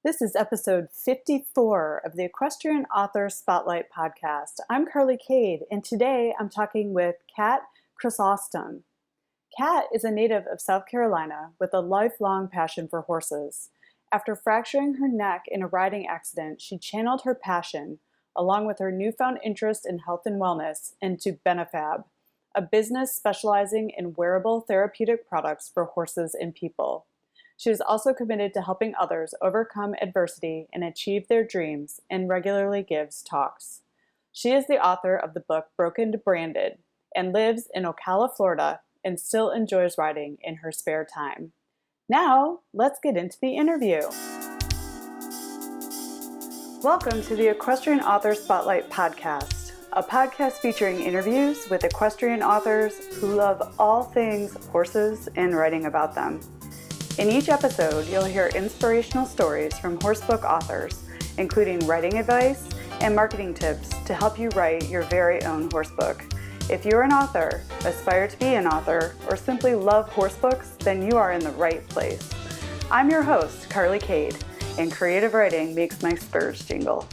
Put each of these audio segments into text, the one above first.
This is episode 54 of the Equestrian Author Spotlight podcast. I'm Kade, and today I'm talking with Kat Chrysostom. Kat is a native of South Carolina with a lifelong passion for horses. After fracturing her neck in a riding accident, she channeled her passion, along with her newfound interest in health and wellness, into BeneFab, a business specializing in wearable therapeutic products for horses and people. She is also committed to helping others overcome adversity and achieve their dreams, and regularly gives talks. She is the author of the book Broken to Branded and lives in Ocala, Florida, and still enjoys riding in her spare time. Now, let's get into the interview. Welcome to the Equestrian Author Spotlight podcast, a podcast featuring interviews with equestrian authors who love all things horses and writing about them. In each episode, you'll hear inspirational stories from horsebook authors, including writing advice and marketing tips to help you write your very own horsebook. If you're an author, aspire to be an author, or simply love horsebooks, then you are in the right place. I'm your host, Kade, and creative writing makes my spurs jingle.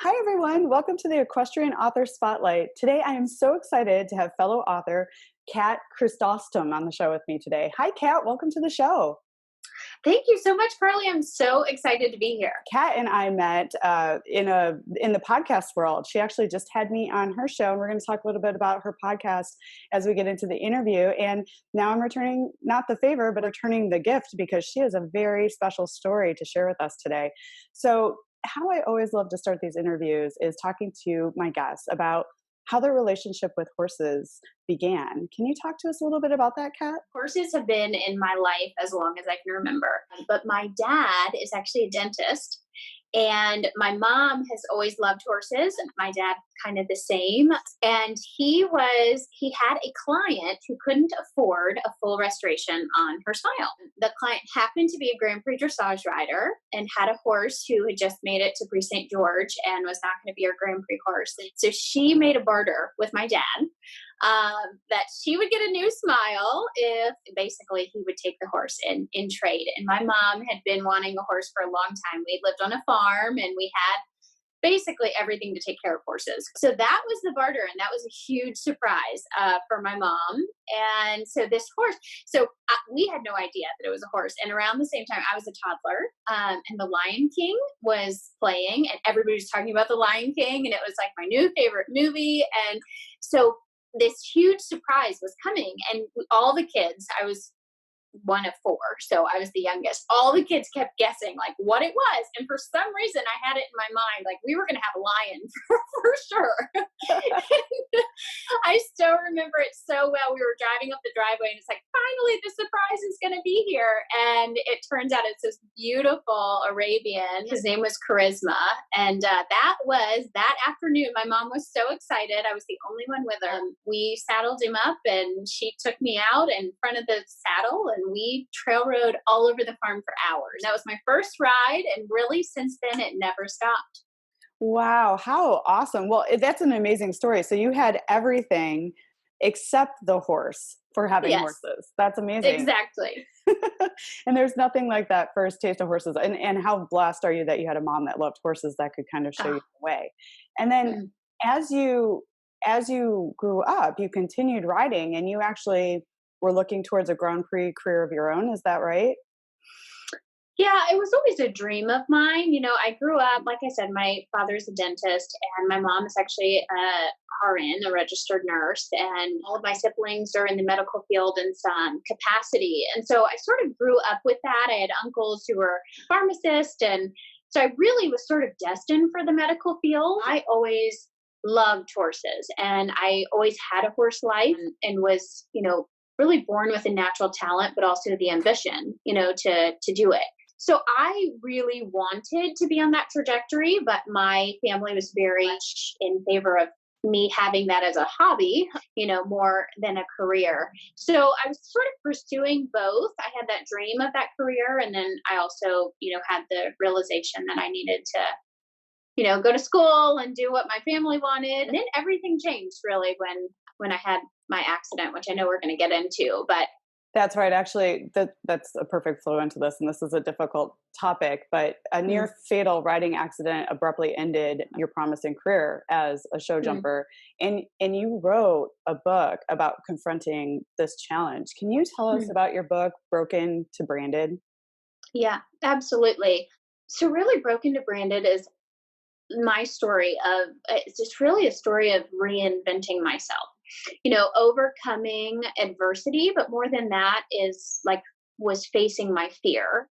Hi everyone, welcome to the Equestrian Author Spotlight. Today I am so excited to have fellow author Kat Chrysostom on the show with me today. Hi Kat, welcome to the show. Thank you so much, Carly. I'm so excited to be here. Kat and I met in the podcast world. She actually just had me on her show, and we're going to talk a little bit about her podcast as we get into the interview. And now I'm returning, not the favor, but returning the gift because she has a very special story to share with us today. So how I always love to start these interviews is talking to my guests about how their relationship with horses began. Can you talk to us a little bit about that, Kat? Horses have been in my life as long as I can remember, but my dad is actually a dentist. And my mom has always loved horses, and my dad kind of the same. And he had a client who couldn't afford a full restoration on her style. The client happened to be a Grand Prix dressage rider and had a horse who had just made it to Prix St. George and was not going to be her Grand Prix horse. So she made a barter with my dad that she would get a new smile if basically he would take the horse in trade. And my mom had been wanting a horse for a long time. We lived on a farm and we had basically everything to take care of horses. So that was the barter, and that was a huge surprise for my mom. And so this horse, we had no idea that it was a horse. And around the same time, I was a toddler, and The Lion King was playing, and everybody was talking about The Lion King, and it was like my new favorite movie. And so this huge surprise was coming, and all the kids, I was one of four, so I was the youngest. All the kids kept guessing like what it was, and for some reason I had it in my mind like we were going to have a lion for sure. I still remember it so well. We were driving up the driveway, and it's like finally the surprise is going to be here, and it turns out it's this beautiful Arabian. His name was Charisma, and that afternoon. My mom was so excited. I was the only one with her. We saddled him up, and she took me out in front of the saddle, and we trail rode all over the farm for hours. That was my first ride, and really since then it never stopped. Wow, how awesome. Well, that's an amazing story. So you had everything except the horse for having horses. That's amazing. Exactly. And there's nothing like that first taste of horses. And how blessed are you that you had a mom that loved horses that could kind of show you the way. And then as you grew up, you continued riding, and you actually were looking towards a Grand Prix career of your own. Is that right? Yeah, it was always a dream of mine. You know, I grew up, like I said, my father's a dentist, and my mom is actually a RN, a registered nurse, and all of my siblings are in the medical field in some capacity. And so I sort of grew up with that. I had uncles who were pharmacists, and so I really was sort of destined for the medical field. I always loved horses, and I always had a horse life, and was, really born with a natural talent, but also the ambition, to do it. So I really wanted to be on that trajectory, but my family was very much in favor of me having that as a hobby, more than a career. So I was sort of pursuing both. I had that dream of that career. And then I also, had the realization that I needed to, go to school and do what my family wanted. And then everything changed really when I had my accident, which I know we're going to get into. But That's right. Actually, that's a perfect flow into this, and this is a difficult topic, but a Mm, near fatal riding accident abruptly ended your promising career as a show mm, jumper, and you wrote a book about confronting this challenge. Can you tell us mm. about your book, Broken to Branded? Yeah, absolutely. So really Broken to Branded is my story of it's just really a story of reinventing myself, overcoming adversity, but more than that is like was facing my fear,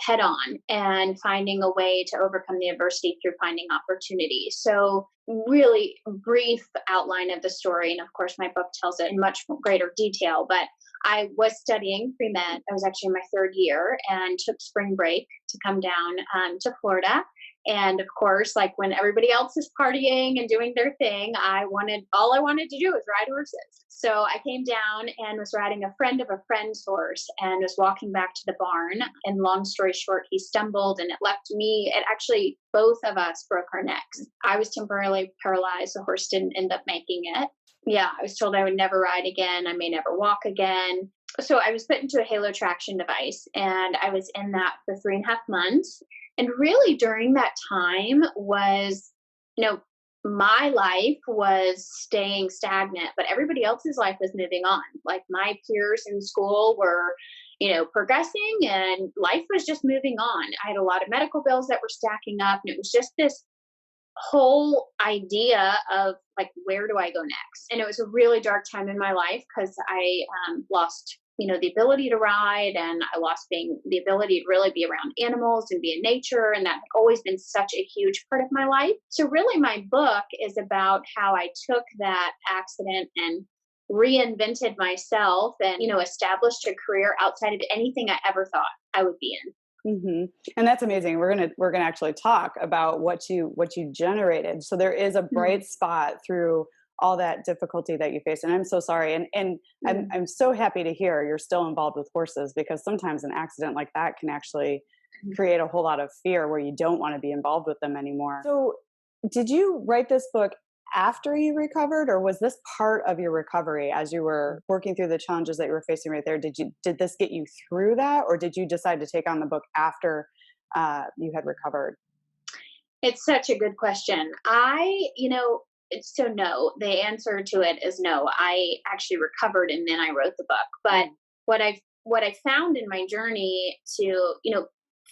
head on and finding a way to overcome the adversity through finding opportunity. So really brief outline of the story, and of course my book tells it in much greater detail, but I was studying pre-med. I was actually in my third year and took spring break to come down to Florida. And of course, like when everybody else is partying and doing their thing, all I wanted to do was ride horses. So I came down and was riding a friend of a friend's horse and was walking back to the barn. And long story short, he stumbled and it actually, both of us broke our necks. I was temporarily paralyzed. The horse didn't end up making it. Yeah, I was told I would never ride again. I may never walk again. So I was put into a halo traction device and I was in that for 3.5 months. And really during that time was, you know, my life was staying stagnant, but everybody else's life was moving on. Like my peers in school were, progressing and life was just moving on. I had a lot of medical bills that were stacking up, and it was just this whole idea of like, where do I go next? And it was a really dark time in my life because I lost, the ability to ride, and I lost the ability to really be around animals and be in nature. And that had always been such a huge part of my life. So really my book is about how I took that accident and reinvented myself and, established a career outside of anything I ever thought I would be in. And that's amazing. We're gonna actually talk about what you generated. So there is a Mm, bright spot through all that difficulty that you face. And I'm so sorry. And I'm mm, I'm so happy to hear you're still involved with horses, because sometimes an accident like that can actually mm. create a whole lot of fear where you don't want to be involved with them anymore. So did you write this book after you recovered, or was this part of your recovery as you were working through the challenges that you were facing right there? Did this get you through that, or did you decide to take on the book after you had recovered? It's such a good question. So no, the answer to it is no. I actually recovered and then I wrote the book. But Mm. what I found in my journey to,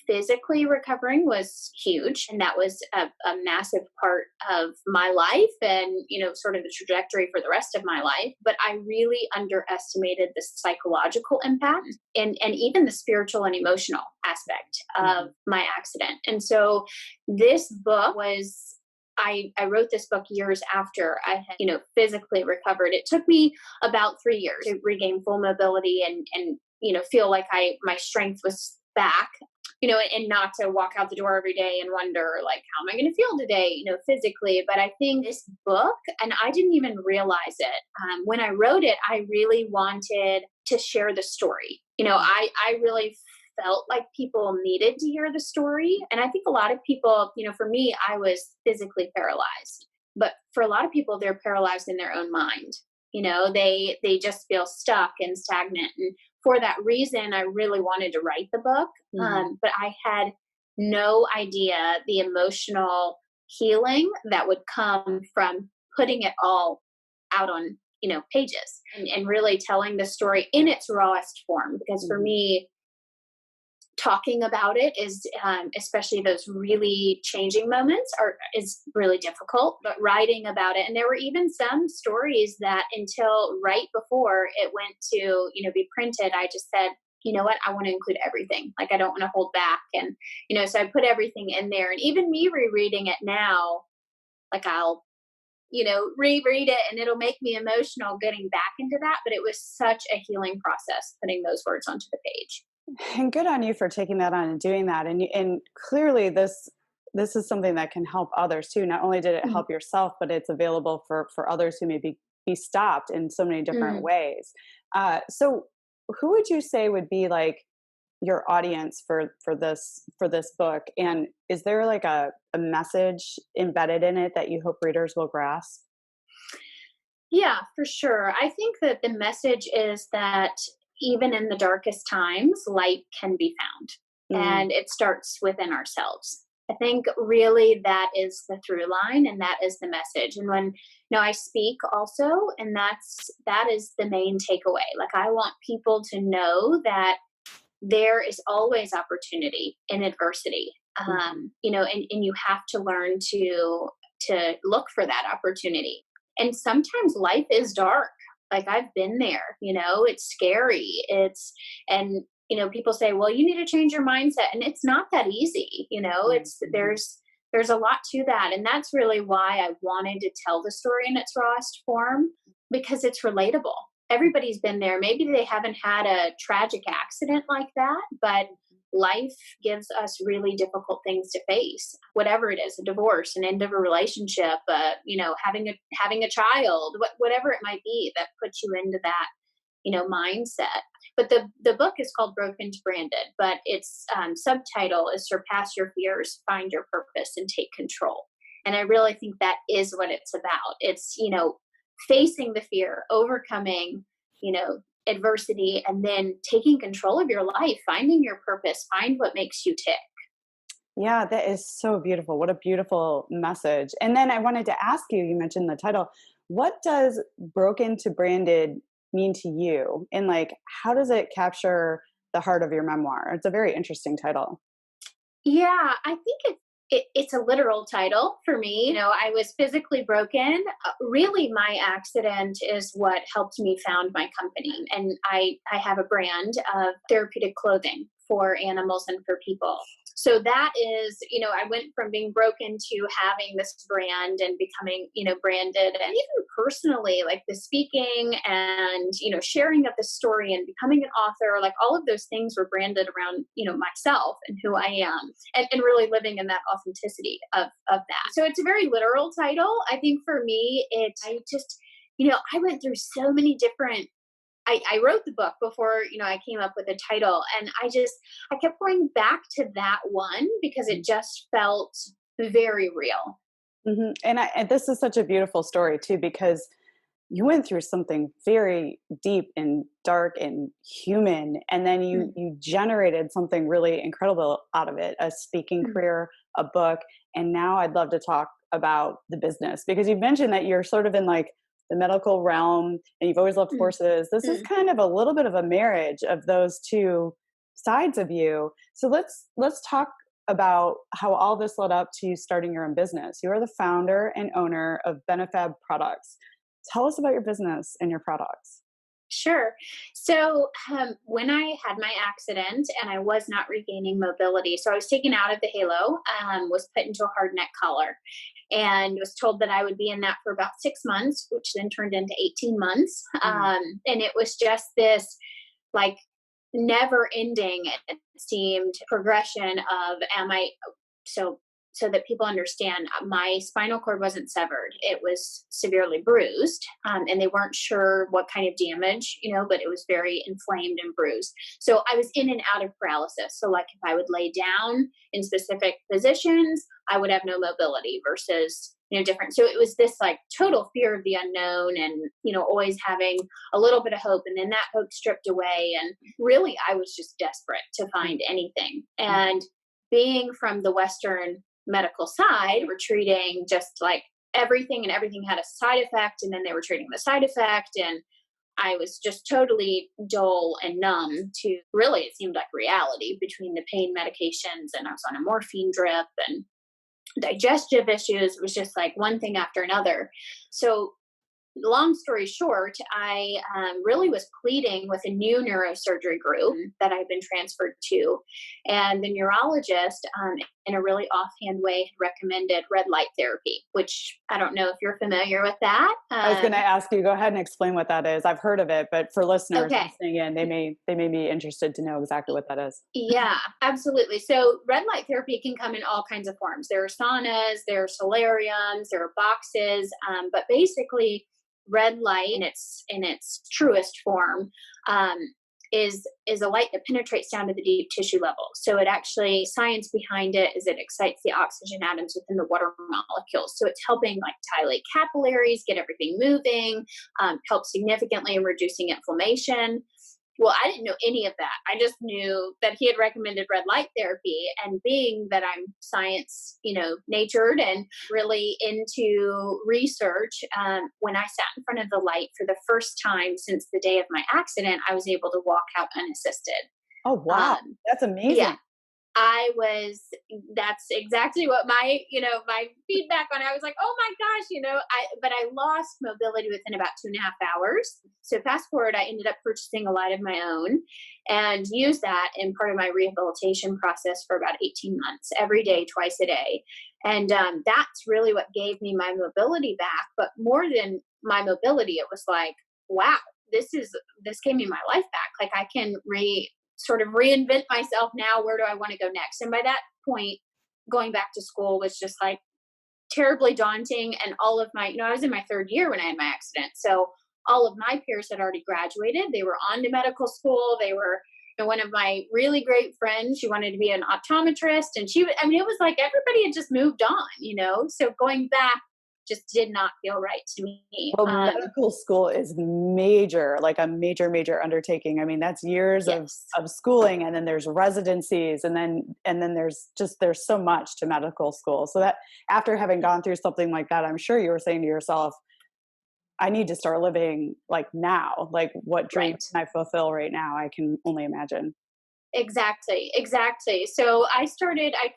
physically recovering was huge. And that was a massive part of my life and, sort of the trajectory for the rest of my life. But I really underestimated the psychological impact and even the spiritual and emotional aspect of Mhm. my accident. And so this book was I wrote this book years after I had, physically recovered. It took me about 3 years to regain full mobility and feel like my strength was back, and not to walk out the door every day and wonder like, how am I going to feel today, physically. But I think this book, and I didn't even realize it when I wrote it, I really wanted to share the story. I really felt like people needed to hear the story. And I think a lot of people, for me, I was physically paralyzed. But for a lot of people, they're paralyzed in their own mind. They just feel stuck and stagnant. And for that reason, I really wanted to write the book. Mhm. But I had no idea the emotional healing that would come from putting it all out on, pages and really telling the story in its rawest form. Because for Mhm. me, talking about it is especially those really changing moments is really difficult, but writing about it, and there were even some stories that until right before it went to be printed, I just said, you know what, I want to include everything. Like I don't want to hold back. And so I put everything in there, and even me rereading it now, like I'll reread it and it'll make me emotional getting back into that. But it was such a healing process putting those words onto the page. And good on you for taking that on and doing that. And clearly this is something that can help others too. Not only did it Mm, help yourself, but it's available for others who may be stopped in so many different mm. ways. So who would you say would be like your audience for this book? And is there like a message embedded in it that you hope readers will grasp? Yeah, for sure. I think that the message is that, even in the darkest times, light can be found. And it starts within ourselves. I think really that is the through line and that is the message. And when I speak also, and that is the main takeaway. Like I want people to know that there is always opportunity in adversity. And you have to learn to look for that opportunity. And sometimes life is dark. Like I've been there, it's scary. People say, well, you need to change your mindset. And it's not that easy. There's a lot to that. And that's really why I wanted to tell the story in its rawest form, because it's relatable. Everybody's been there. Maybe they haven't had a tragic accident like that, but life gives us really difficult things to face, whatever it is, a divorce, an end of a relationship, having a child, whatever it might be that puts you into that, mindset. But the book is called Broken to Branded, but its subtitle is Surpass Your Fears, Find Your Purpose, and Take Control. And I really think that is what it's about. It's, facing the fear, overcoming, adversity, and then taking control of your life, finding your purpose, find what makes you tick. Yeah, that is so beautiful. What a beautiful message. And then I wanted to ask you, you mentioned the title, what does Broken to Branded mean to you? And how does it capture the heart of your memoir? It's a very interesting title. Yeah, I think it's a literal title for me. I was physically broken. Really, my accident is what helped me found my company. And I have a brand of therapeutic clothing for animals and for people. So that is, I went from being broken to having this brand and becoming, branded. And even personally, like the speaking and, sharing of the story and becoming an author, like all of those things were branded around, myself and who I am, and really living in that authenticity of that. So it's a very literal title. I think for me, I went through so many different I wrote the book before, I came up with a title, and I kept going back to that one because it just felt very real. Mm-hmm. And this is such a beautiful story too, because you went through something very deep and dark and human, and then you generated something really incredible out of it, a speaking career, a book. And now I'd love to talk about the business, because you've mentioned that you're sort of in the medical realm and you've always loved horses. This is kind of a little bit of a marriage of those two sides of you. So let's talk about how all this led up to you starting your own business. You are the founder and owner of BeneFab products. Tell us about your business and your products. Sure. So when I had my accident and I was not regaining mobility, so I was taken out of the halo, was put into a hard neck collar, and was told that I would be in that for about 6 months, which then turned into 18 months. And it was just this never ending, it seemed, progression of so that people understand, my spinal cord wasn't severed. It was severely bruised, and they weren't sure what kind of damage, but it was very inflamed and bruised. So I was in and out of paralysis. So if I would lay down in specific positions, I would have no mobility versus, different. So it was this total fear of the unknown and, always having a little bit of hope, and then that hope stripped away. And really, I was just desperate to find anything. And being from the Western medical side, we're treating just everything, and everything had a side effect, and then they were treating the side effect, and I was just totally dull and numb to, really, it seemed like reality, between the pain medications, and I was on a morphine drip and digestive issues. It was just one thing after another. So long story short, I really was pleading with a new neurosurgery group that I've been transferred to. And the neurologist, in a really offhand way, had recommended red light therapy, which I don't know if you're familiar with that. I was going to ask you, go ahead and explain what that is. I've heard of it, but for listeners listening in, they may be interested to know exactly what that is. Yeah, absolutely. So red light therapy can come in all kinds of forms. There are saunas, there are solariums, there are boxes, but basically, red light in its truest form is a light that penetrates down to the deep tissue level. So it actually, science behind it is it excites the oxygen atoms within the water molecules. So it's helping dilate capillaries, get everything moving, help significantly in reducing inflammation. Well, I didn't know any of that. I just knew that he had recommended red light therapy, and being that I'm science, natured and really into research, when I sat in front of the light for the first time since the day of my accident, I was able to walk out unassisted. Oh, wow. That's Yeah, amazing. that's exactly what my feedback on it. I was like, oh my gosh, but I lost mobility within about 2.5 hours. So fast forward, I ended up purchasing a light of my own and used that in part of my rehabilitation process for about 18 months, every day, twice a day. And that's really what gave me my mobility back. But more than my mobility, it was like, wow, this gave me my life back. Like I can sort of reinvent myself now. Where do I want to go next? And by that point, going back to school was just like terribly daunting. And all of my, I was in my third year when I had my accident. So all of my peers had already graduated. They were on to medical school. They were, one of my really great friends, she wanted to be an optometrist. And it was like everybody had just moved on. So going back just did not feel right to me. Well, medical school is major, like a major, major undertaking. I mean, that's years yes. of schooling, and then there's residencies, and then there's so much to medical school. So that after having gone through something like that, I'm sure you were saying to yourself, I need to start living like now, like what dreams can I fulfill right now? I can only imagine. Exactly. So I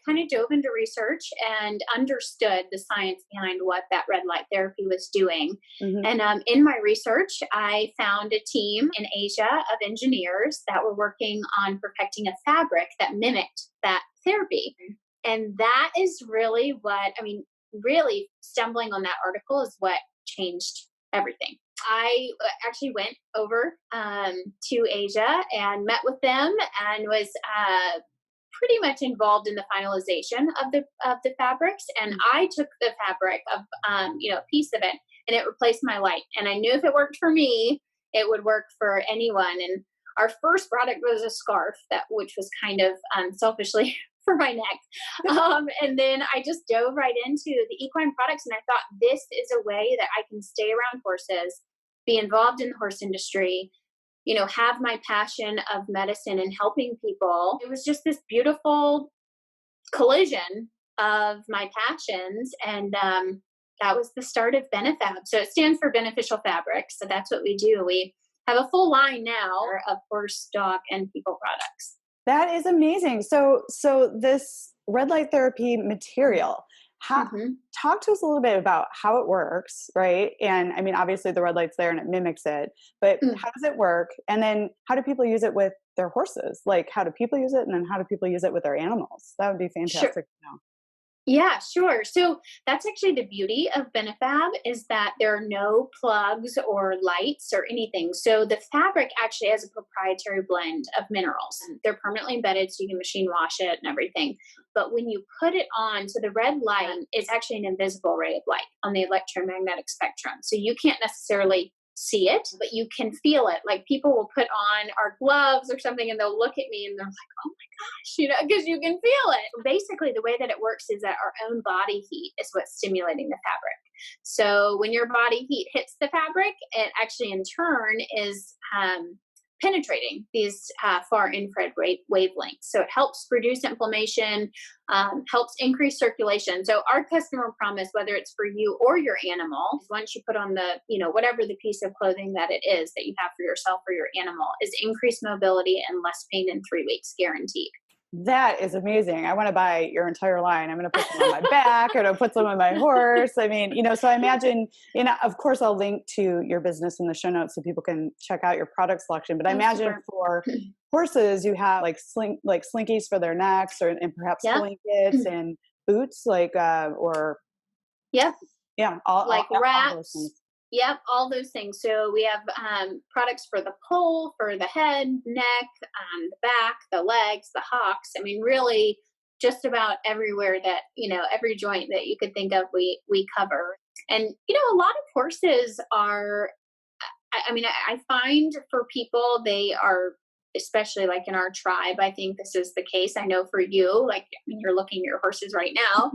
kind of dove into research and understood the science behind what that red light therapy was doing. Mm-hmm. And in my research, I found a team in Asia of engineers that were working on perfecting a fabric that mimicked that therapy. And that is really really stumbling on that article is what changed everything. I actually went over to Asia and met with them and was pretty much involved in the finalization of the fabrics. And I took the fabric of a piece of it, and it replaced my light. And I knew if it worked for me, it would work for anyone. And our first product was a scarf which was kind of selfishly for my neck. And then I just dove right into the equine products, and I thought this is a way that I can stay around horses, be involved in the horse industry, have my passion of medicine and helping people. It was just this beautiful collision of my passions. And that was the start of BeneFab. So it stands for beneficial fabrics. So that's what we do. We have a full line now of horse, dog, and people products. That is amazing. So this red light therapy material, talk to us a little bit about how it works, right? And I mean, obviously the red light's there and it mimics it, but how does it work? And then how do people use it with their horses? Like, how do people use it? And then how do people use it with their animals? That would be fantastic to know. Yeah, sure. So that's actually the beauty of BeneFab is that there are no plugs or lights or anything. So the fabric actually has a proprietary blend of minerals. They're permanently embedded, so you can machine wash it and everything. But when you put it on, so the red light is actually an invisible ray of light on the electromagnetic spectrum. So you can't necessarily see it, but you can feel it. Like people will put on our gloves or something and they'll look at me and they're like, oh my gosh, because you can feel it. Basically, the way that it works is that our own body heat is what's stimulating the fabric. So when your body heat hits the fabric, it actually in turn is penetrating these far infrared wavelengths. So it helps reduce inflammation, helps increase circulation. So our customer promise, whether it's for you or your animal, is once you put on the, whatever the piece of clothing that it is that you have for yourself or your animal, is increased mobility and less pain in 3 weeks, guaranteed. That is amazing. I want to buy your entire line. I'm going to put some on my back or to put some on my horse. I mean, so I imagine, of course I'll link to your business in the show notes so people can check out your product selection. But I imagine for horses, you have like slinkies for their necks and perhaps blankets and boots, or. Yeah. Yeah. Wraps. All those things. Yep, all those things. So we have products for the poll, for the head, neck, the back, the legs, the hocks. I mean, really just about everywhere that, every joint that you could think of, we cover. And, a lot of horses are, I find for people, they are, especially like in our tribe, I think this is the case. I know for you, you're looking at your horses right now,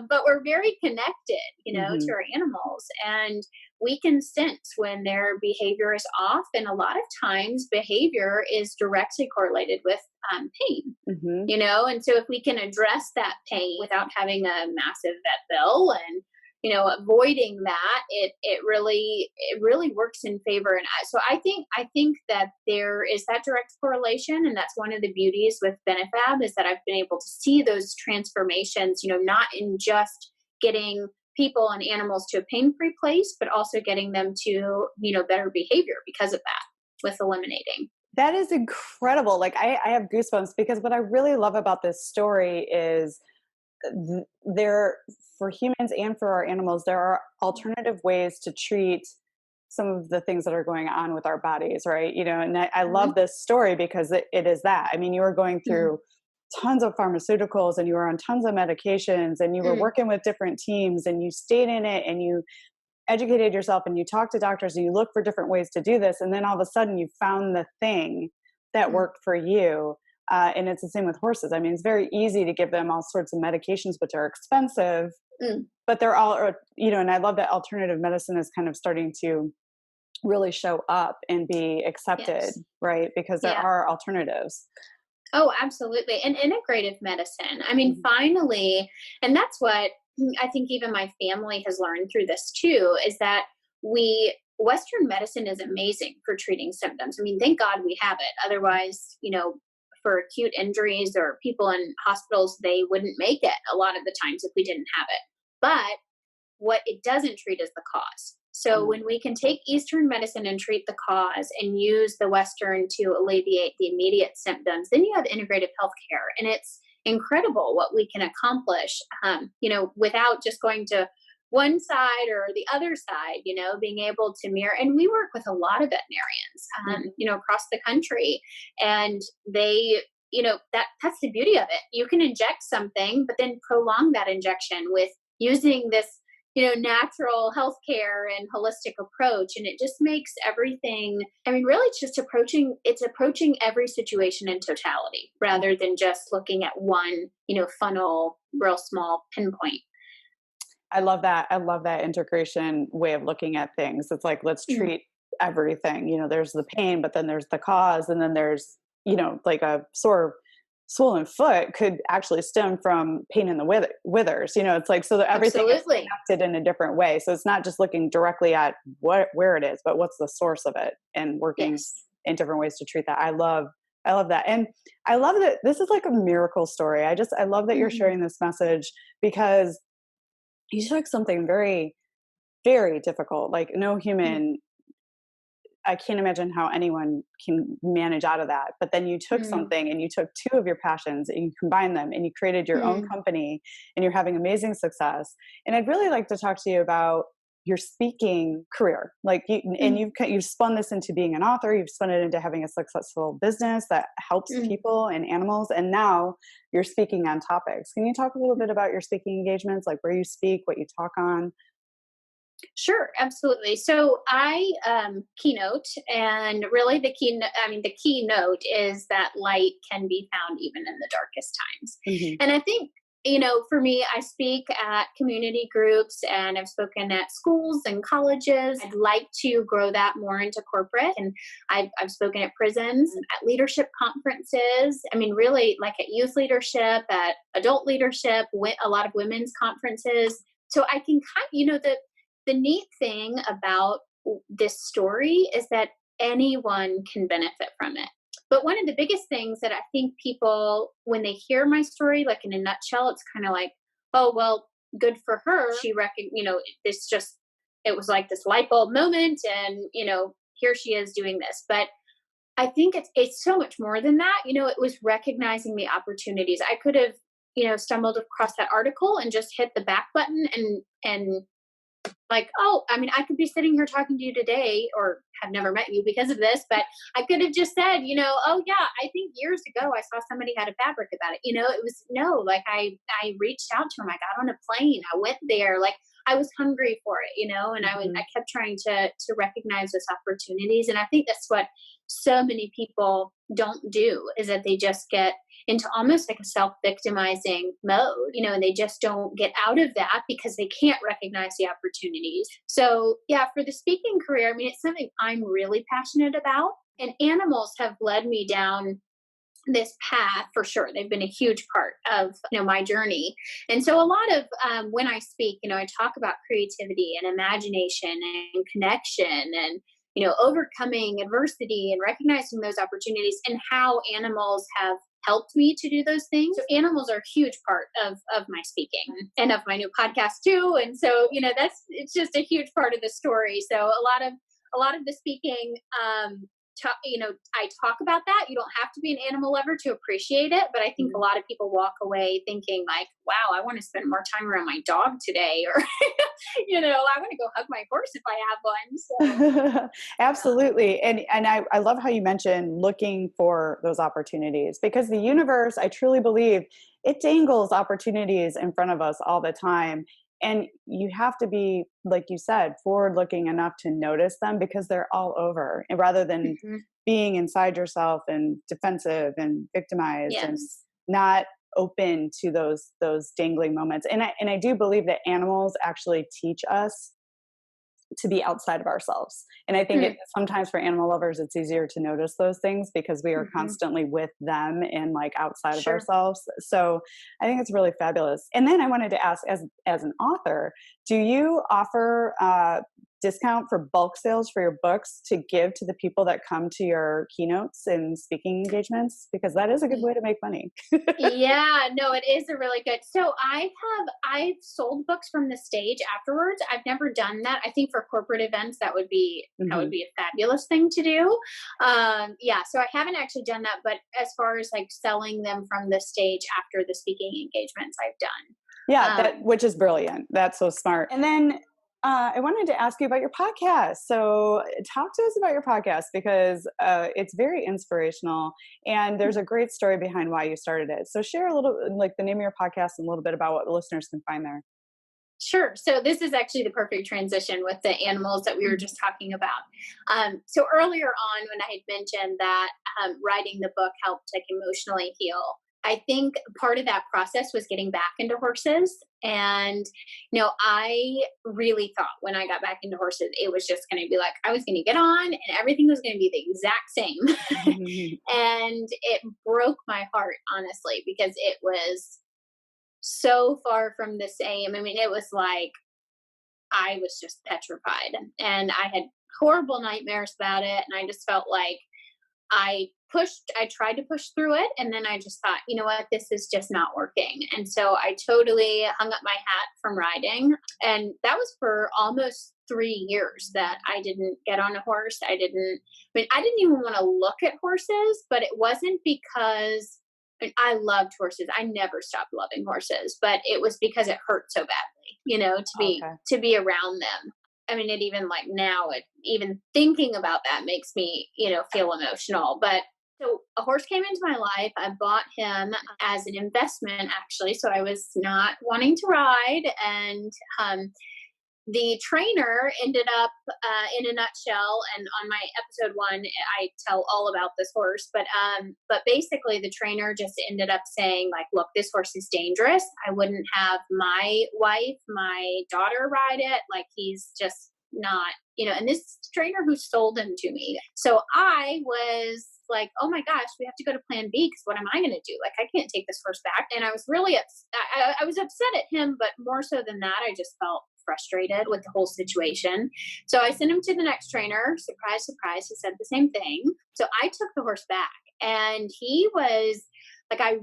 but we're very connected, to our animals. And we can sense when their behavior is off. And a lot of times behavior is directly correlated with pain, and so if we can address that pain without having a massive vet bill and avoiding that, it really works in favor. And so I think that there is that direct correlation, and that's one of the beauties with BeneFab is that I've been able to see those transformations, not in just getting people and animals to a pain-free place, but also getting them to, better behavior because of that with eliminating. That is incredible. Like I have goosebumps because what I really love about this story is there, for humans and for our animals, there are alternative ways to treat some of the things that are going on with our bodies, right? And I love this story because it is that. I mean, you were going through tons of pharmaceuticals and you were on tons of medications and you were working with different teams and you stayed in it and you educated yourself and you talked to doctors and you looked for different ways to do this. And then all of a sudden you found the thing that worked for you. And it's the same with horses. I mean, it's very easy to give them all sorts of medications, which are expensive, but they're all, and I love that alternative medicine is kind of starting to really show up and be accepted, right? Because there are alternatives. Oh, absolutely. And integrative medicine. I mean, finally, and that's what I think even my family has learned through this too, is that Western medicine is amazing for treating symptoms. I mean, thank God we have it. Otherwise, for acute injuries or people in hospitals, they wouldn't make it a lot of the times if we didn't have it. But what it doesn't treat is the cause. So when we can take Eastern medicine and treat the cause and use the Western to alleviate the immediate symptoms, then you have integrative healthcare. And it's incredible what we can accomplish, without just going to one side or the other side, being able to mirror. And we work with a lot of veterinarians, across the country. And they, that's the beauty of it. You can inject something, but then prolong that injection with using this, natural healthcare and holistic approach. And it just makes everything, really it's approaching every situation in totality rather than just looking at one, funnel, real small pinpoint. I love that. I love that integration way of looking at things. It's like, let's treat everything. There's the pain, but then there's the cause. And then there's, like a swollen foot could actually stem from pain in the withers. It's like, so that everything is connected in a different way. So it's not just looking directly at where it is, but what's the source of it and working in different ways to treat that. I love that. And I love that this is like a miracle story. I love that you're sharing this message because you took something very, very difficult. Like no human, I can't imagine how anyone can manage out of that. But then you took something and you took two of your passions and you combined them and you created your own company and you're having amazing success. And I'd really like to talk to you about your speaking career. Like you've spun this into being an author. You've spun it into having a successful business that helps people and animals. And now you're speaking on topics. Can you talk a little bit about your speaking engagements, like where you speak, what you talk on? Sure, absolutely. So I keynote, and really the keynote is that light can be found even in the darkest times. And I think, for me, I speak at community groups and I've spoken at schools and colleges. I'd like to grow that more into corporate. And I've spoken at prisons, at leadership conferences. Really like at youth leadership, at adult leadership, a lot of women's conferences. So I can the neat thing about this story is that anyone can benefit from it. But one of the biggest things that I think people, when they hear my story, like in a nutshell, it's kind of like, oh, well, good for her. She it was like this light bulb moment and, here she is doing this. But I think it's so much more than that. It was recognizing the opportunities. I could have, stumbled across that article and just hit the back button and like, I could be sitting here talking to you today or have never met you because of this, but I could have just said, oh yeah, I think years ago I saw somebody had a fabric about it. It was I reached out to him. I got on a plane. I went there. Like I was hungry for it, and I kept trying to recognize those opportunities. And I think that's what so many people don't do, is that they just get into almost like a self-victimizing mode, and they just don't get out of that because they can't recognize the opportunities. So yeah, for the speaking career, I mean, it's something I'm really passionate about, and animals have led me down this path for sure. They've been a huge part of my journey. And so a lot of when I speak, I talk about creativity and imagination and connection and overcoming adversity and recognizing those opportunities, and how animals have helped me to do those things. So animals are a huge part of my speaking and of my new podcast too. And so it's just a huge part of the story. So a lot of the speaking, I talk about that. You don't have to be an animal lover to appreciate it, but I think a lot of people walk away thinking like, wow, I want to spend more time around my dog today, or, I want to go hug my horse if I have one. So. Absolutely. And I love how you mentioned looking for those opportunities, because the universe, I truly believe, it dangles opportunities in front of us all the time. And you have to be, like you said, forward looking enough to notice them, because they're all over, and rather than being inside yourself and defensive and victimized and not open to those dangling moments. And I do believe that animals actually teach us to be outside of ourselves. And I think sometimes for animal lovers, it's easier to notice those things because we are constantly with them and like outside of ourselves. So I think it's really fabulous. And then I wanted to ask, as an author, do you offer discount for bulk sales for your books to give to the people that come to your keynotes and speaking engagements? Because that is a good way to make money. Yeah, no, it is a really good. So I've sold books from the stage afterwards. I've never done that. I think for corporate events, that would be a fabulous thing to do. So I haven't actually done that, but as far as like selling them from the stage after the speaking engagements, I've done. Yeah, which is brilliant. That's so smart. And then I wanted to ask you about your podcast. So talk to us about your podcast, because it's very inspirational, and there's a great story behind why you started it. So share a little, like the name of your podcast and a little bit about what listeners can find there. Sure. So this is actually the perfect transition with the animals that we were just talking about. So earlier on, when I had mentioned that writing the book helped like emotionally heal, I think part of that process was getting back into horses. And, I really thought when I got back into horses, it was just going to be like, I was going to get on and everything was going to be the exact same. And it broke my heart, honestly, because it was so far from the same. I mean, it was like, I was just petrified, and I had horrible nightmares about it. And I just felt like I tried to push through it. And then I just thought, you know what, this is just not working. And so I totally hung up my hat from riding. And that was for almost 3 years that I didn't get on a horse. I didn't even want to look at horses, but it wasn't because I loved horses. I never stopped loving horses, but it was because it hurt so badly, to be around them. I mean, it even like now, even thinking about that makes me, feel emotional. But so a horse came into my life. I bought him as an investment, actually. So I was not wanting to ride. And the trainer ended up in a nutshell. And on my episode 1, I tell all about this horse. But basically, the trainer just ended up saying, like, look, this horse is dangerous. I wouldn't have my wife, my daughter ride it. Like, he's just not, and this trainer who sold him to me. So I was like, oh my gosh, we have to go to plan B, because what am I going to do? Like, I can't take this horse back. And I was really I was upset at him, but more so than that, I just felt frustrated with the whole situation. So I sent him to the next trainer. Surprise, surprise. He said the same thing. So I took the horse back, and he was like, I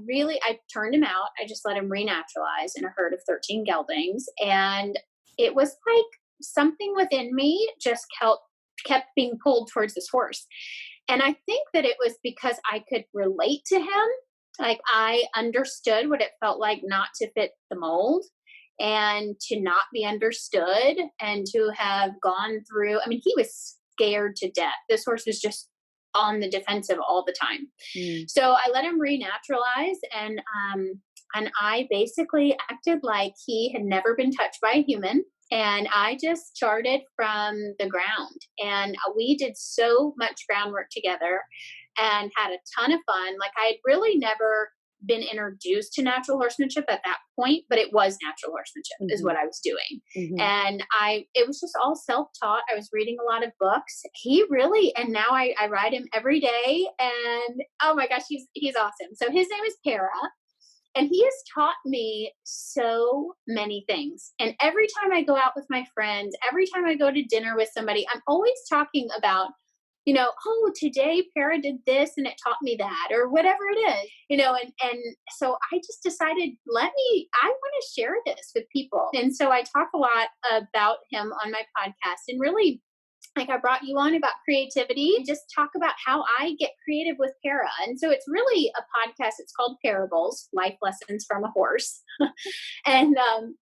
turned him out. I just let him renaturalize in a herd of 13 geldings. And it was like something within me just kept being pulled towards this horse. And I think that it was because I could relate to him. Like, I understood what it felt like not to fit the mold, and to not be understood, and to have gone through, I mean, he was scared to death. This horse was just on the defensive all the time. So I let him renaturalize, and I basically acted like he had never been touched by a human. And I just started from the ground. And we did so much groundwork together and had a ton of fun. Like, I had really never been introduced to natural horsemanship at that point, but it was natural horsemanship is what I was doing. And it was just all self-taught. I was reading a lot of books. He really, and now I ride him every day, and oh my gosh, he's awesome. So his name is Para, and he has taught me so many things. And every time I go out with my friends, every time I go to dinner with somebody, I'm always talking about, oh, today Para did this and it taught me that, or whatever it is, and so I just decided, I want to share this with people. And so I talk a lot about him on my podcast, and really, like, I brought you on about creativity and just talk about how I get creative with Para. And so it's really a podcast. It's called Parables, Life Lessons from a Horse. And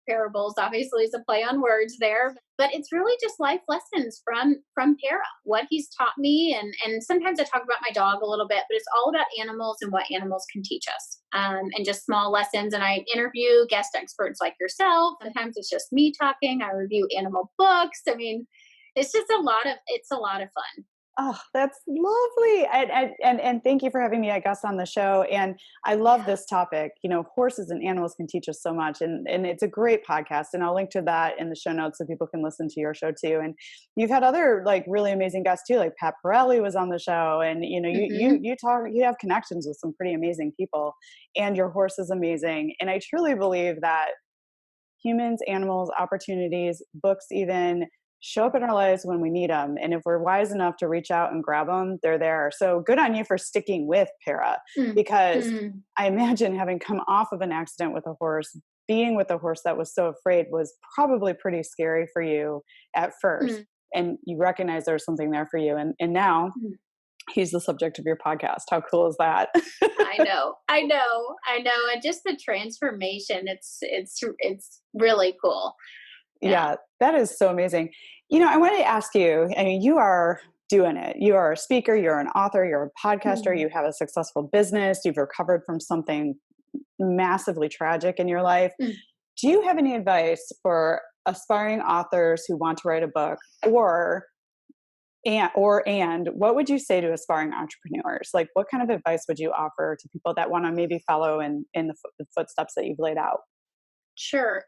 parables obviously is a play on words there, but it's really just life lessons from Para, what he's taught me. And sometimes I talk about my dog a little bit, but it's all about animals and what animals can teach us, and just small lessons. And I interview guest experts like yourself. Sometimes it's just me talking. I review animal books. I mean, it's just a lot of fun. Oh, that's lovely. And thank you for having me, I guess, on the show. And I love this topic. Horses and animals can teach us so much. And it's a great podcast. And I'll link to that in the show notes so people can listen to your show too. And you've had other like really amazing guests too, like Pat Pirelli was on the show. And you have connections with some pretty amazing people, and your horse is amazing. And I truly believe that humans, animals, opportunities, books even show up in our lives when we need them. And if we're wise enough to reach out and grab them, they're there. So good on you for sticking with Para, because I imagine having come off of an accident with a horse, being with a horse that was so afraid was probably pretty scary for you at first. And you recognize there's something there for you. And now he's the subject of your podcast. How cool is that? I know. And just the transformation, it's really cool. Yeah, that is so amazing. I wanted to ask you, I mean, you are doing it. You are a speaker, you're an author, you're a podcaster, you have a successful business, you've recovered from something massively tragic in your life. Do you have any advice for aspiring authors who want to write a book, and what would you say to aspiring entrepreneurs? Like, what kind of advice would you offer to people that want to maybe follow in the footsteps that you've laid out? Sure.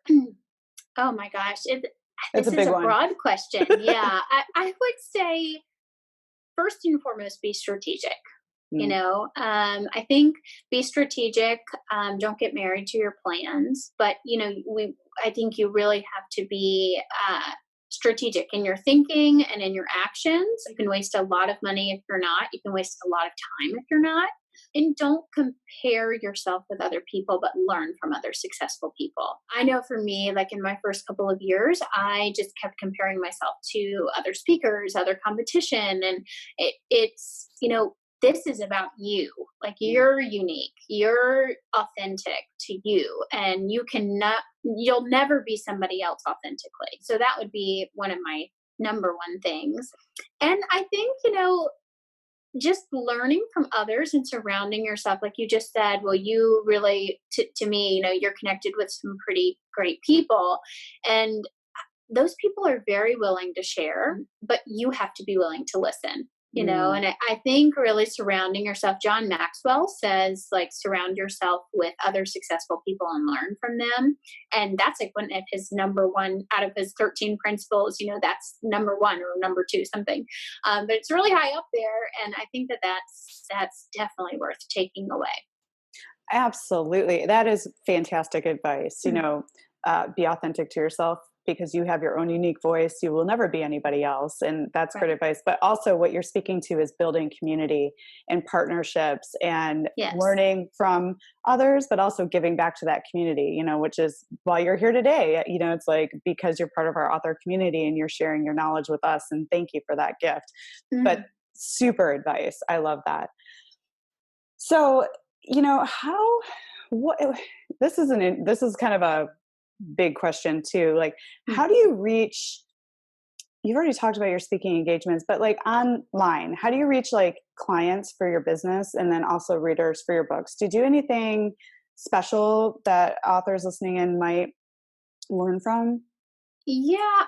Oh my gosh. It's This a big is a one. broad question. Yeah. I would say, first and foremost, be strategic. I think be strategic. Don't get married to your plans, but I think you really have to be strategic in your thinking and in your actions. You can waste a lot of money if you're not. You can waste a lot of time if you're not. And don't compare yourself with other people, but learn from other successful people. I know for me, like in my first couple of years, I just kept comparing myself to other speakers, other competition. And it's this is about you. Like, you're unique, you're authentic to you, and you'll never be somebody else authentically. So that would be one of my number one things. And I think, just learning from others and surrounding yourself, like you just said, well, you really, to me, you're connected with some pretty great people, and those people are very willing to share, but you have to be willing to listen. And I think really surrounding yourself, John Maxwell says, like, surround yourself with other successful people and learn from them. And that's like one of his number one out of his 13 principles, that's number one or number two, something. But it's really high up there. And I think that's definitely worth taking away. Absolutely. That is fantastic advice. Be authentic to yourself, because you have your own unique voice. You will never be anybody else. And that's great advice. But also what you're speaking to is building community and partnerships and learning from others, but also giving back to that community, which is why you're here today. It's like, because you're part of our author community and you're sharing your knowledge with us. And thank you for that gift. But super advice. I love that. So, this is kind of a big question too. Like, how do you reach, you've already talked about your speaking engagements, but like online, how do you reach like clients for your business and then also readers for your books? Do you do anything special that authors listening in might learn from? Yeah,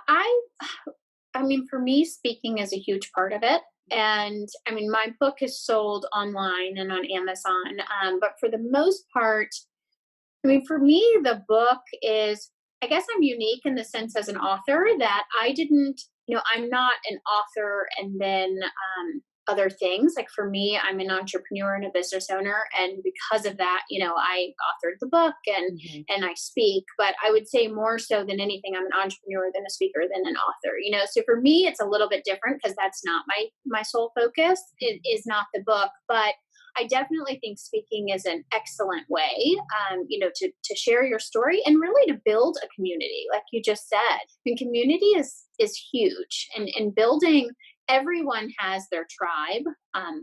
I mean, for me, speaking is a huge part of it. And I mean, my book is sold online and on Amazon. But for the most part, I mean, for me, the book is, I guess I'm unique in the sense as an author that I didn't, I'm not an author and then other things. Like for me, I'm an entrepreneur and a business owner. And because of that, I authored the book Mhm. and I speak, but I would say more so than anything, I'm an entrepreneur than a speaker than an author, so for me, it's a little bit different because that's not my sole focus. It is not the book, but I definitely think speaking is an excellent way, to share your story and really to build a community, like you just said. And community is huge, and building. Everyone has their tribe,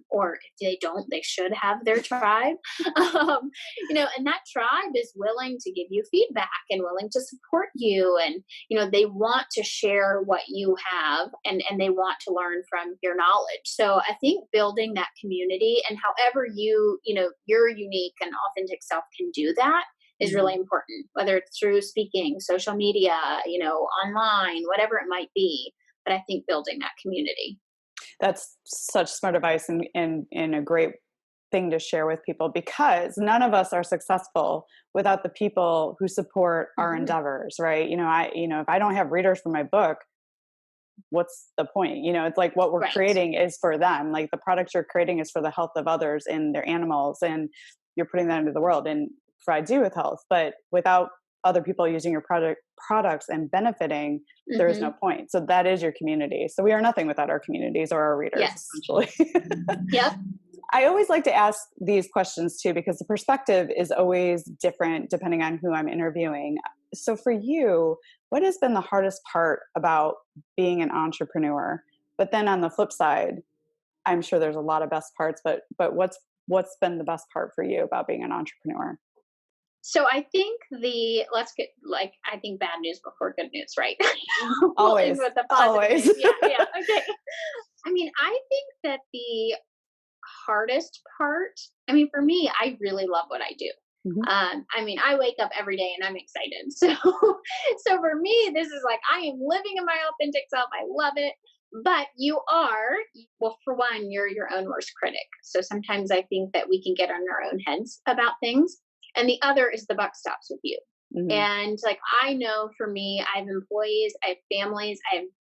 or if they don't, they should have their tribe. And that tribe is willing to give you feedback and willing to support you, and they want to share what you have, and they want to learn from your knowledge. So I think building that community, and however your unique and authentic self can do that, is really Mhm. important, whether it's through speaking, social media, online, whatever it might be. But I think building that community. That's such smart advice, and a great thing to share with people, because none of us are successful without the people who support our Mhm. endeavors, right? If I don't have readers for my book, what's the point? It's like what we're Right. creating is for them. Like the product you're creating is for the health of others and their animals, and you're putting that into the world and provide you with health. But without other people using your products and benefiting, there is no Hmm. point. So that is your community. So we are nothing without our communities or our readers, Yes. essentially. Yep. I always like to ask these questions too, because the perspective is always different depending on who I'm interviewing. So for you, what has been the hardest part about being an entrepreneur? But then on the flip side, I'm sure there's a lot of best parts, but what's been the best part for you about being an entrepreneur? So I think let's get, like, I think bad news before good news, right? We'll end Always, with the positive always. news. Yeah, yeah. Okay. I mean, I think that the hardest part, I mean, for me, I really love what I do. Mhm. I mean, I wake up every day and I'm excited. So for me, this is like I am living in my authentic self. I love it. But you are, well, for one, you're your own worst critic. So sometimes I think that we can get on our own heads about things. And the other is the buck stops with you. Mhm. And like I know for me, I have employees, I have families,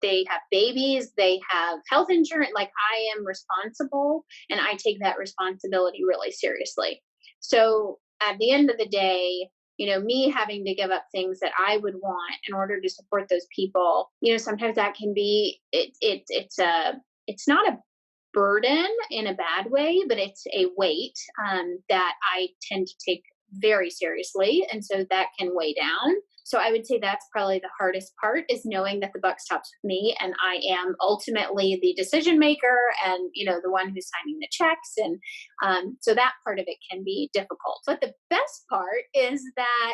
they have babies, they have health insurance. Like I am responsible, and I take that responsibility really seriously. So at the end of the day, me having to give up things that I would want in order to support those people, sometimes that can be it's not a burden in a bad way, but it's a weight that I tend to take very seriously. And so that can weigh down. So I would say that's probably the hardest part, is knowing that the buck stops with me and I am ultimately the decision maker and, the one who's signing the checks. And so that part of it can be difficult. But the best part is that,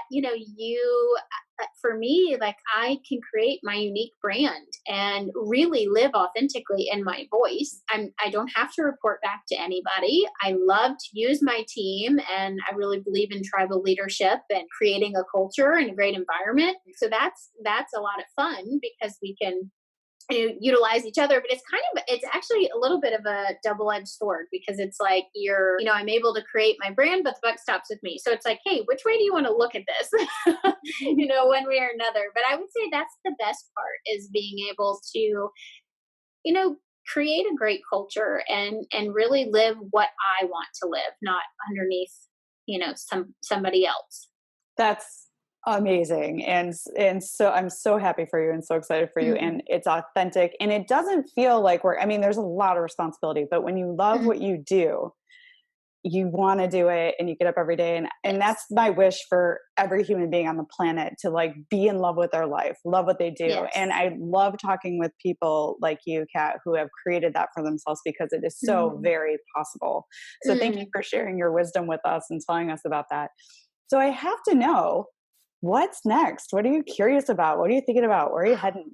for me, like I can create my unique brand and really live authentically in my voice. I don't have to report back to anybody. I love to use my team, and I really believe in tribal leadership and creating a culture and a great environment. So that's a lot of fun because we can utilize each other. But it's actually a little bit of a double-edged sword, because it's like I'm able to create my brand, but the buck stops with me. So it's like, hey, which way do you want to look at this? One way or another. But I would say that's the best part, is being able to create a great culture and really live what I want to live, not underneath somebody else. That's amazing. And so I'm so happy for you and so excited for you. Mm-hmm. And it's authentic, and it doesn't feel like I mean, there's a lot of responsibility, but when you love Mm-hmm. what you do, you want to do it and you get up every day. And that's Yes. my wish for every human being on the planet, to like be in love with their life, love what they do. And Yes. I love talking with people like you, Kat, who have created that for themselves, because it is so Mm-hmm. very possible. So thank you Mm. for sharing your wisdom with us and telling us about that. So I have to know, what's next? What are you curious about? What are you thinking about? Where are you heading?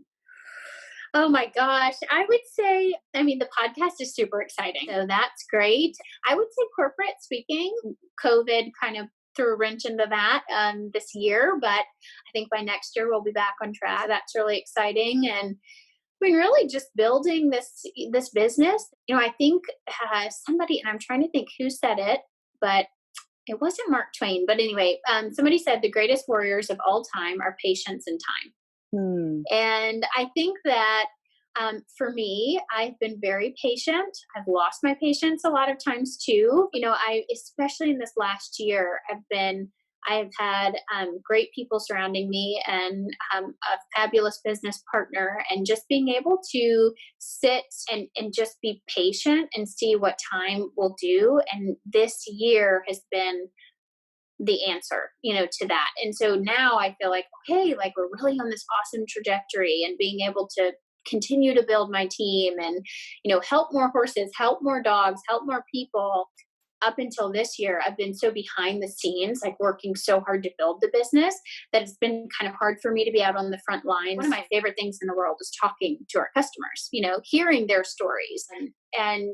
Oh my gosh. I would say, I mean, the podcast is super exciting. So that's great. I would say corporate speaking, COVID kind of threw a wrench into that this year, but I think by next year we'll be back on track. That's really exciting. And I mean, really just building this business. I think somebody, and I'm trying to think who said it, but it wasn't Mark Twain. But anyway, somebody said the greatest warriors of all time are patience and time. And I think that for me, I've been very patient. I've lost my patience a lot of times too. Especially in this last year, I've had great people surrounding me and a fabulous business partner, and just being able to sit and just be patient and see what time will do. And this year has been the answer, to that. And so now I feel like, okay, like we're really on this awesome trajectory, and being able to continue to build my team and, help more horses, help more dogs, help more people. Up until this year, I've been so behind the scenes, like working so hard to build the business, that it's been kind of hard for me to be out on the front lines. One of my favorite things in the world is talking to our customers, hearing their stories, and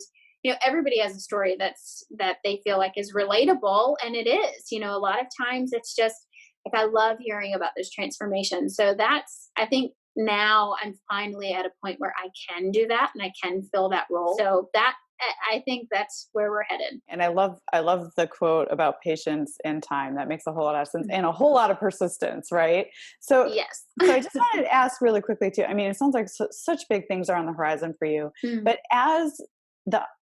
everybody has a story that they feel like is relatable, and it is. A lot of times it's just like, I love hearing about those transformations. So I think now I'm finally at a point where I can do that and I can fill that role. So I think that's where we're headed. And I love the quote about patience and time. That makes a whole lot of sense, and a whole lot of persistence, right? So yes. So I just wanted to ask really quickly too. I mean, it sounds like such big things are on the horizon for you, but as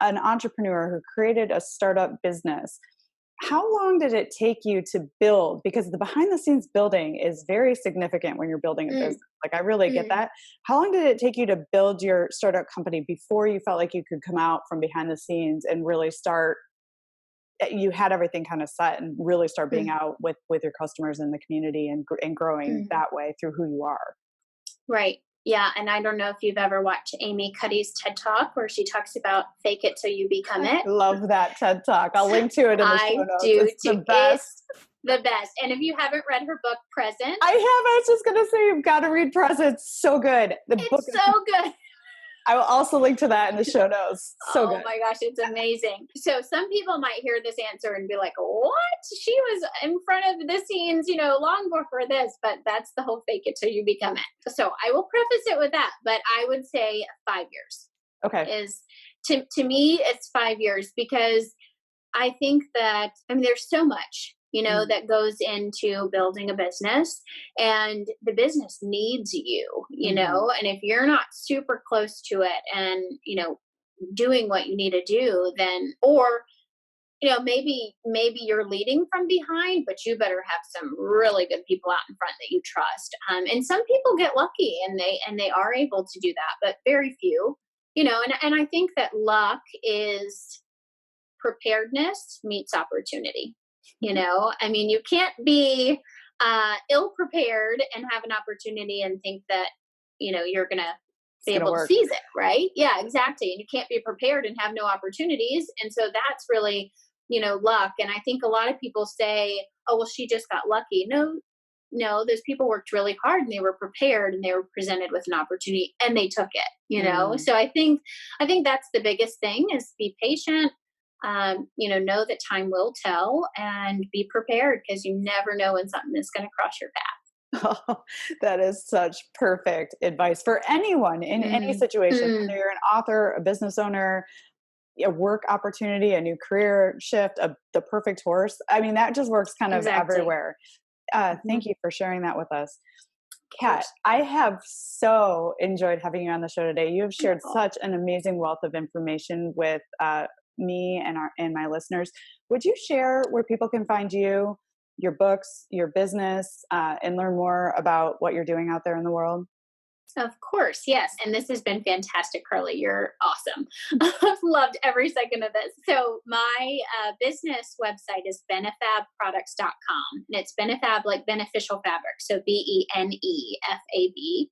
an entrepreneur who created a startup business, how long did it take you to build? Because the behind the scenes building is very significant when you're building a business. Like, I really get that. How long did it take you to build your startup company before you felt like you could come out from behind the scenes and really start, you had everything kind of set and really start being out with your customers in the community and growing that way through who you are? Right. Yeah. And I don't know if you've ever watched Amy Cuddy's TED Talk, where she talks about fake it till you become it. I love that TED Talk. I'll link to it in the show notes. I do it's too. The best. It's the best. And if you haven't read her book, Present. I was just going to say, you've got to read Present. It's so good. It's so good. I will also link to that in the show notes. So good. Oh my gosh, it's amazing. So some people might hear this answer and be like, what? She was in front of the scenes, long before this, but that's the whole fake it till you become it. So I will preface it with that, but I would say 5 years. Okay. Is to me, it's 5 years, because I think that, there's so much, that goes into building a business, and the business needs you, and if you're not super close to it and, doing what you need to do, then, or, maybe you're leading from behind, but you better have some really good people out in front that you trust. And some people get lucky and they are able to do that, but very few, and I think that luck is preparedness meets opportunity. You can't be ill prepared and have an opportunity and think that, you're going to be able to seize it, right? Yeah, exactly. And you can't be prepared and have no opportunities. And so that's really, luck. And I think a lot of people say, oh, well, she just got lucky. No, those people worked really hard and they were prepared and they were presented with an opportunity and they took it, So I think that's the biggest thing, is be patient. Know that time will tell, and be prepared, because you never know when something is going to cross your path. Oh, that is such perfect advice for anyone in any situation, whether you're an author, a business owner, a work opportunity, a new career shift, the perfect horse. That just works kind of everywhere. Thank you for sharing that with us. Kat, I have so enjoyed having you on the show today. You have shared such an amazing wealth of information with me and my listeners. Would you share where people can find you, your books, your business, and learn more about what you're doing out there in the world? Of course, yes. And this has been fantastic, Carly. You're awesome. I've loved every second of this. So my business website is BeneFabProducts.com. And it's BeneFab, like beneficial fabric. So BeneFab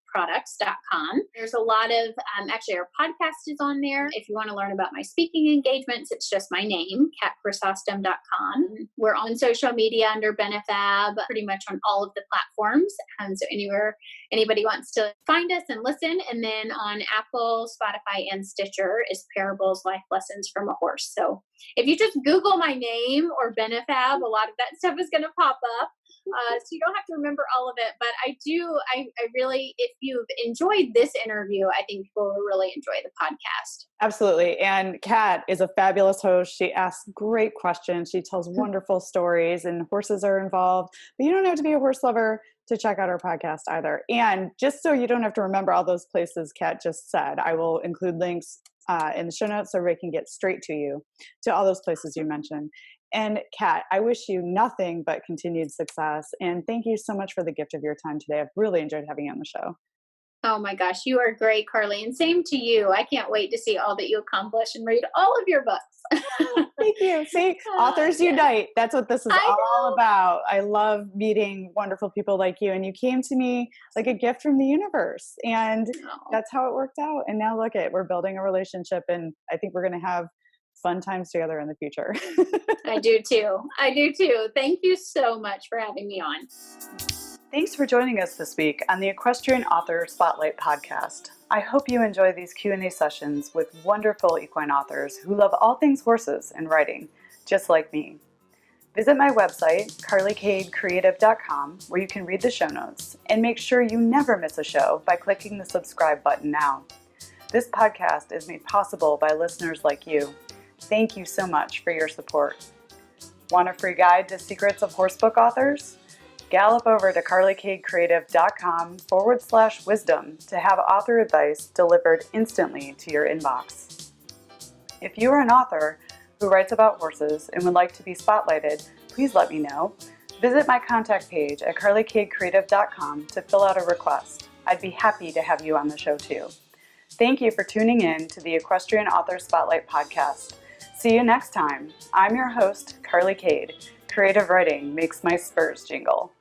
products.com. There's a lot of, actually our podcast is on there. If you want to learn about my speaking engagements, it's just my name, KatChrysostom.com. We're on social media under BeneFab, pretty much on all of the platforms. So anywhere anybody wants to find find us and listen. And then on Apple, Spotify, and Stitcher is Parables, Life Lessons from a Horse. So if you just Google my name or BeneFab, a lot of that stuff is going to pop up. So you don't have to remember all of it, but I really, if you've enjoyed this interview, I think people will really enjoy the podcast. Absolutely. And Kat is a fabulous host. She asks great questions. She tells wonderful stories, and horses are involved, but you don't have to be a horse lover to check out our podcast either. And just so you don't have to remember all those places Kat just said, I will include links in the show notes so we can get straight to you, to all those places you mentioned. And Kat, I wish you nothing but continued success. And thank you so much for the gift of your time today. I've really enjoyed having you on the show. Oh my gosh, you are great, Carly. And same to you. I can't wait to see all that you accomplish and read all of your books. Thank you. See, authors unite. That's what this is all about. I love meeting wonderful people like you. And you came to me like a gift from the universe. And that's how it worked out. And now look we're building a relationship. And I think we're going to have fun times together in the future. I do too. Thank you so much for having me on. Thanks for joining us this week on the Equestrian Author Spotlight podcast. I hope you enjoy these Q&A sessions with wonderful equine authors who love all things horses and riding, just like me. Visit my website, carlykadecreative.com, where you can read the show notes, and make sure you never miss a show by clicking the subscribe button now. This podcast is made possible by listeners like you. Thank you so much for your support. Want a free guide to secrets of horsebook authors? Gallop over to carlykadecreative.com/wisdom to have author advice delivered instantly to your inbox. If you are an author who writes about horses and would like to be spotlighted, please let me know. Visit my contact page at carlykadecreative.com to fill out a request. I'd be happy to have you on the show too. Thank you for tuning in to the Equestrian Author Spotlight podcast. See you next time. I'm your host, Carly Kade. Creative writing makes my spurs jingle.